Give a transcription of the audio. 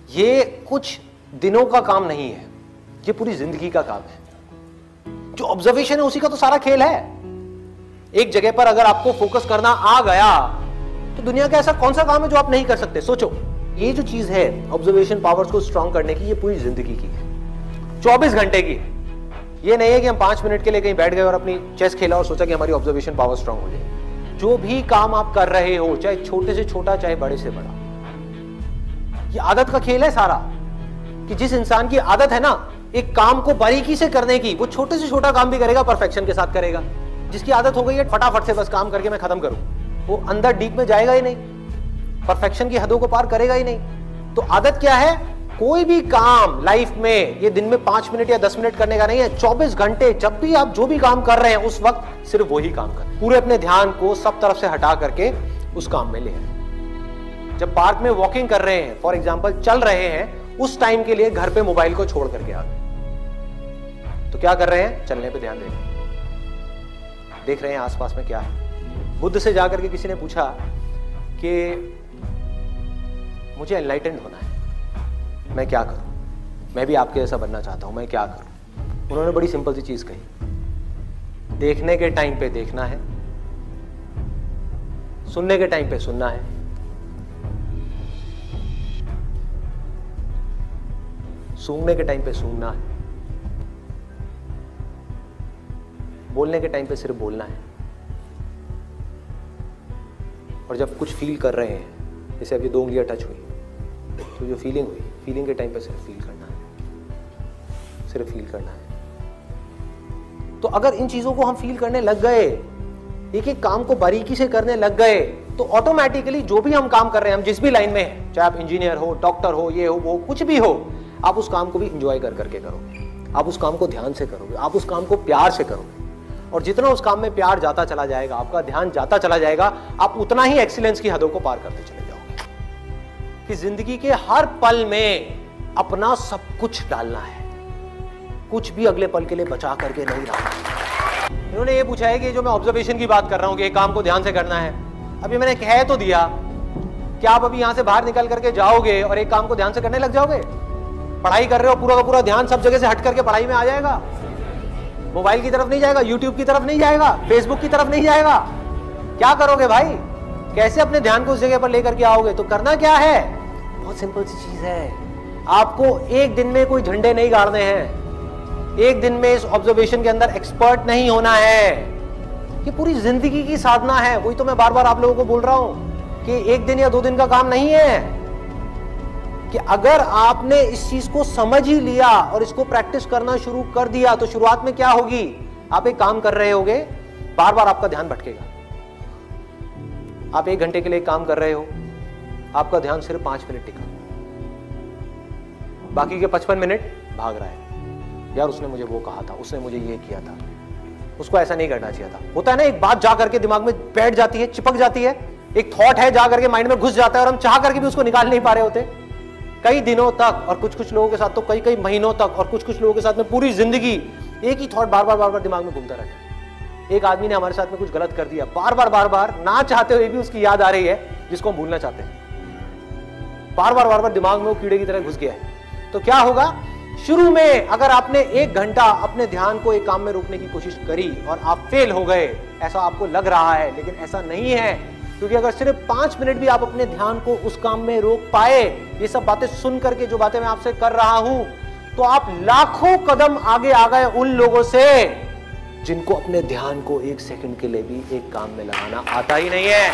ये कुछ दिनों का काम नहीं है, ये पूरी जिंदगी का काम है। जो ऑब्जर्वेशन है उसी का तो सारा खेल है। एक जगह पर अगर आपको फोकस करना आ गया तो दुनिया का ऐसा कौन सा काम है जो आप नहीं कर सकते। सोचो, ये जो चीज है ऑब्जर्वेशन पावर्स को स्ट्रांग करने की, ये पूरी जिंदगी की है, 24 घंटे की है। ये नहीं है कि हम 5 मिनट के लिए कहीं बैठ गए और अपनी चेस खेला और सोचा कि हमारी ऑब्जर्वेशन पावर स्ट्रांग हो जाए। जो भी काम आप कर रहे हो, चाहे छोटे से छोटा चाहे बड़े से बड़ा, ये आदत का खेल है सारा। कि जिस इंसान की आदत है ना एक काम को बारीकी से करने की, वो छोटे से छोटा काम भी करेगा, परफेक्शन के साथ करेगा। जिसकी आदत हो गई है फटाफट से बस काम करके मैं खत्म करूं, वो अंदर डीप में जाएगा ही नहीं, परफेक्शन की हदों को पार करेगा ही नहीं। तो आदत क्या है? कोई भी काम लाइफ में ये दिन में 5 मिनट या 10 मिनट करने का नहीं है, 24 घंटे जब भी आप जो भी काम कर रहे हैं उस वक्त सिर्फ वही काम करें। पूरे अपने ध्यान को सब तरफ से हटा करके उस काम में ले आए। जब पार्क में वॉकिंग कर रहे हैं, फॉर एग्जाम्पल चल रहे हैं, उस टाइम के लिए घर पे मोबाइल को छोड़ करके आ गए। तो क्या कर रहे हैं? चलने पे ध्यान देख रहे हैं आसपास में क्या है। बुद्ध से जाकर के किसी ने पूछा कि मुझे एनलाइटेंड होना है, मैं क्या करूं? मैं भी आपके जैसा बनना चाहता हूं, मैं क्या करूं? उन्होंने बड़ी सिंपल सी चीज कही, देखने के टाइम पे देखना है, सुनने के टाइम पे सुनना है, सूंघने के टाइम पे सूंघना है, बोलने के टाइम पे सिर्फ बोलना है। और जब कुछ फील कर रहे हैं, जैसे अभी 2 उंगलियां टच हुई, तो जो फीलिंग हुई, फीलिंग के टाइम पे सिर्फ फील करना है, सिर्फ फील करना है। तो अगर इन चीजों को हम फील करने लग गए, एक एक काम को बारीकी से करने लग गए, तो ऑटोमेटिकली जो भी हम काम कर रहे हैं, हम जिस भी लाइन में हैं, चाहे आप इंजीनियर हो, डॉक्टर हो, ये हो, वो कुछ भी हो, आप उस काम को भी इंजॉय कर करके करोगे, आप उस काम को ध्यान से करोगे, आप उस काम को प्यार से करोगे। और जितना उस काम में प्यार जाता चला जाएगा, आपका ध्यान जाता चला जाएगा, आप उतना ही एक्सीलेंस की हदों को पार करते चले जाओगे। कि जिंदगी के हर पल में अपना सब कुछ डालना है, कुछ भी अगले पल के लिए बचा करके नहीं रखना। इन्होंने ये पूछा है कि जो मैं ऑब्जर्वेशन की बात कर रहा हूं कि एक काम को ध्यान से करना है, अभी मैंने कह तो दिया, क्या आप अभी यहां से बाहर निकल करके जाओगे और एक काम को ध्यान से करने लग जाओगे? पढ़ाई कर रहे हो, पूरा का पूरा ध्यान सब जगह से हट करके पढ़ाई में आ जाएगा, मोबाइल की तरफ नहीं जाएगा, यूट्यूब की तरफ नहीं जाएगा, फेसबुक की तरफ नहीं जाएगा। क्या करोगे भाई? कैसे अपने ध्यान को उस जगह पर लेकर के आओगे? तो करना क्या है? बहुत सिंपल सी चीज है। आपको एक दिन में कोई झंडे नहीं गाड़ने हैं, एक दिन में इस ऑब्जर्वेशन के अंदर एक्सपर्ट नहीं होना है। ये पूरी जिंदगी की साधना है। वही तो मैं बार बार आप लोगों को बोल रहा हूं कि 1 दिन या 2 दिन का काम नहीं है। कि अगर आपने इस चीज को समझ ही लिया और इसको प्रैक्टिस करना शुरू कर दिया, तो शुरुआत में क्या होगी? आप एक काम कर रहे होगे, बार बार आपका ध्यान भटकेगा। आप 1 घंटे के लिए काम कर रहे हो, आपका ध्यान सिर्फ 5 मिनट टिका, बाकी के 55 मिनट भाग रहा है। यार उसने मुझे वो कहा था, उसने मुझे ये किया था, उसको ऐसा नहीं करना चाहिए था। होता है ना, एक बात जा करके दिमाग में बैठ जाती है, चिपक जाती है, एक थॉट है जा करके माइंड में घुस जाता है और हम चाह करके भी उसको निकाल नहीं पा रहे होते कई दिनों तक, और कुछ कुछ लोगों के साथ तो कई कई महीनों तक, और कुछ कुछ लोगों के साथ में पूरी जिंदगी एक ही थॉट बार बार दिमाग में घूमता रहता है। एक आदमी ने हमारे साथ में कुछ गलत कर दिया, बार बार ना चाहते हुए भी उसकी याद आ रही है, जिसको हम भूलना चाहते हैं। बार बार दिमाग में वो कीड़े की तरह घुस गया है। तो क्या होगा? शुरू में अगर आपने 1 घंटा अपने ध्यान को एक काम में रोकने की कोशिश करी और आप फेल हो गए, ऐसा आपको लग रहा है, लेकिन ऐसा नहीं है। क्योंकि अगर सिर्फ 5 मिनट भी आप अपने ध्यान को उस काम में रोक पाए, ये सब बातें सुन करके जो बातें मैं आपसे कर रहा हूं, तो आप लाखों कदम आगे आ गए उन लोगों से जिनको अपने ध्यान को 1 सेकंड के लिए भी एक काम में लगाना आता ही नहीं है।